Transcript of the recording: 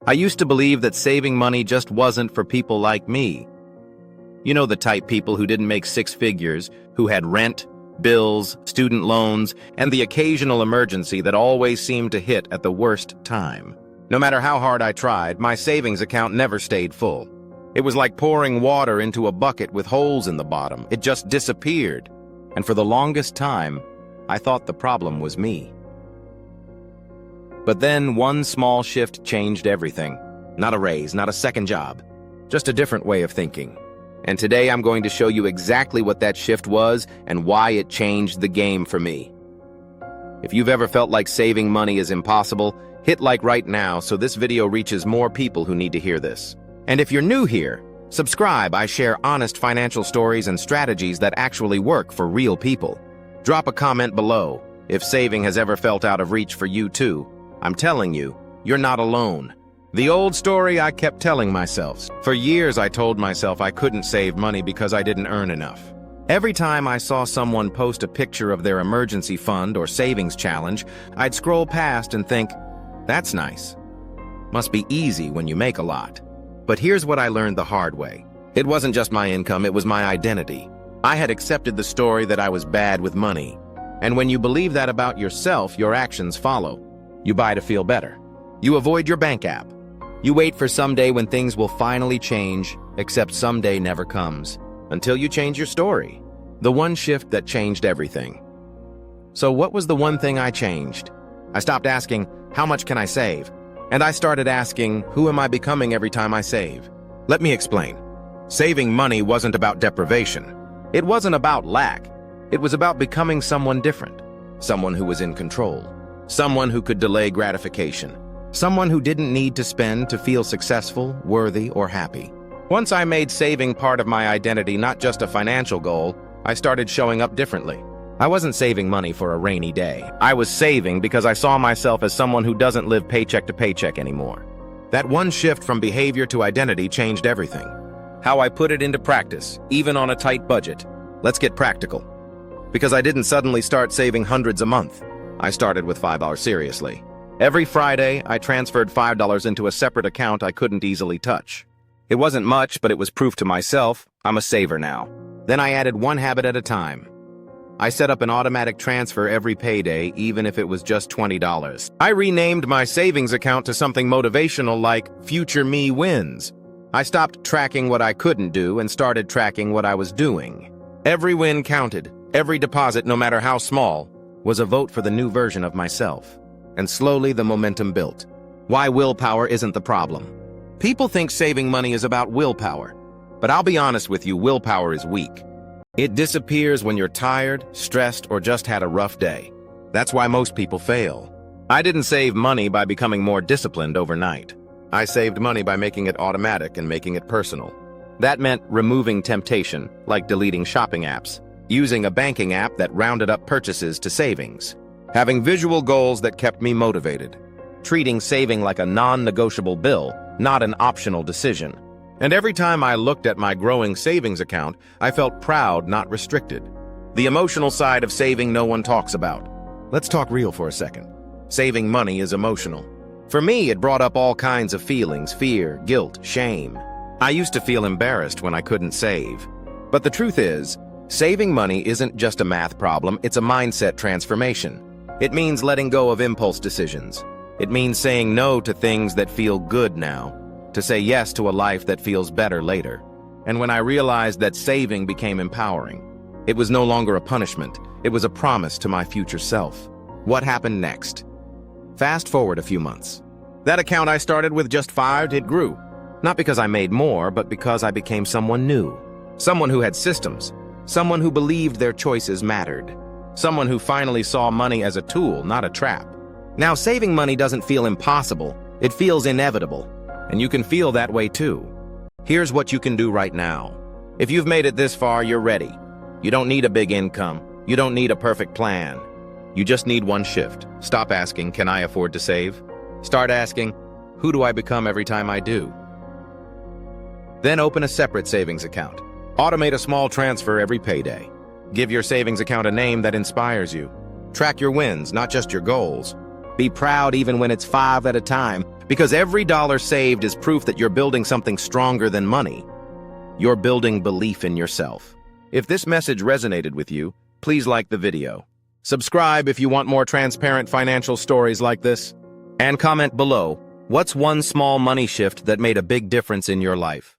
I used to believe that saving money just wasn't for people like me. You know, the type people who didn't make six figures, who had rent, bills, student loans, and the occasional emergency that always seemed to hit at the worst time. No matter how hard I tried, my savings account never stayed full. It was like pouring water into a bucket with holes in the bottom. It just disappeared. And for the longest time, I thought the problem was me. But then one small shift changed everything. Not a raise, not a second job, just a different way of thinking. And today I'm going to show you exactly what that shift was and why it changed the game for me. If you've ever felt like saving money is impossible, hit like right now so this video reaches more people who need to hear this. And if you're new here, subscribe. I share honest financial stories and strategies that actually work for real people. Drop a comment below if saving has ever felt out of reach for you too. I'm telling you, you're not alone. The old story I kept telling myself. For years I told myself I couldn't save money because I didn't earn enough. Every time I saw someone post a picture of their emergency fund or savings challenge, I'd scroll past and think, that's nice. Must be easy when you make a lot. But here's what I learned the hard way. It wasn't just my income, it was my identity. I had accepted the story that I was bad with money. And when you believe that about yourself, your actions follow. You buy to feel better. You avoid your bank app. You wait for someday when things will finally change, except someday never comes, until you change your story. The one shift that changed everything. So what was the one thing I changed? I stopped asking, how much can I save? And I started asking, who am I becoming every time I save? Let me explain. Saving money wasn't about deprivation. It wasn't about lack. It was about becoming someone different. Someone who was in control. Someone who could delay gratification. Someone who didn't need to spend to feel successful, worthy, or happy. Once I made saving part of my identity, not just a financial goal, I started showing up differently. I wasn't saving money for a rainy day. I was saving because I saw myself as someone who doesn't live paycheck to paycheck anymore. That one shift from behavior to identity changed everything. How I put it into practice, even on a tight budget. Let's get practical. Because I didn't suddenly start saving hundreds a month. I started with $5 seriously. Every Friday, I transferred $5 into a separate account I couldn't easily touch. It wasn't much, but it was proof to myself, I'm a saver now. Then I added one habit at a time. I set up an automatic transfer every payday, even if it was just $20. I renamed my savings account to something motivational like Future Me Wins. I stopped tracking what I couldn't do and started tracking what I was doing. Every win counted. Every deposit, no matter how small, was a vote for the new version of myself. And slowly the momentum built. Why willpower isn't the problem. People think saving money is about willpower. But I'll be honest with you, willpower is weak. It disappears when you're tired, stressed, or just had a rough day. That's why most people fail. I didn't save money by becoming more disciplined overnight. I saved money by making it automatic and making it personal. That meant removing temptation, like deleting shopping apps, using a banking app that rounded up purchases to savings, having visual goals that kept me motivated, treating saving like a non-negotiable bill, not an optional decision. And every time I looked at my growing savings account, I felt proud, not restricted. The emotional side of saving no one talks about. Let's talk real for a second. Saving money is emotional. For me, it brought up all kinds of feelings: fear, guilt, shame. I used to feel embarrassed when I couldn't save. But the truth is, saving money isn't just a math problem, it's a mindset transformation. It means letting go of impulse decisions. It means saying no to things that feel good now, to say yes to a life that feels better later. And when I realized that saving became empowering, it was no longer a punishment, it was a promise to my future self. What happened next? Fast forward a few months. That account I started with just $5, it grew. Not because I made more, but because I became someone new. Someone who had systems. Someone who believed their choices mattered. Someone who finally saw money as a tool, not a trap. Now, saving money doesn't feel impossible, it feels inevitable. And you can feel that way too. Here's what you can do right now. If you've made it this far, you're ready. You don't need a big income. You don't need a perfect plan. You just need one shift. Stop asking, can I afford to save? Start asking, who do I become every time I do? Then open a separate savings account. Automate a small transfer every payday. Give your savings account a name that inspires you. Track your wins, not just your goals. Be proud even when it's 5 at a time. Because every dollar saved is proof that you're building something stronger than money. You're building belief in yourself. If this message resonated with you, please like the video. Subscribe if you want more transparent financial stories like this. And comment below, what's one small money shift that made a big difference in your life?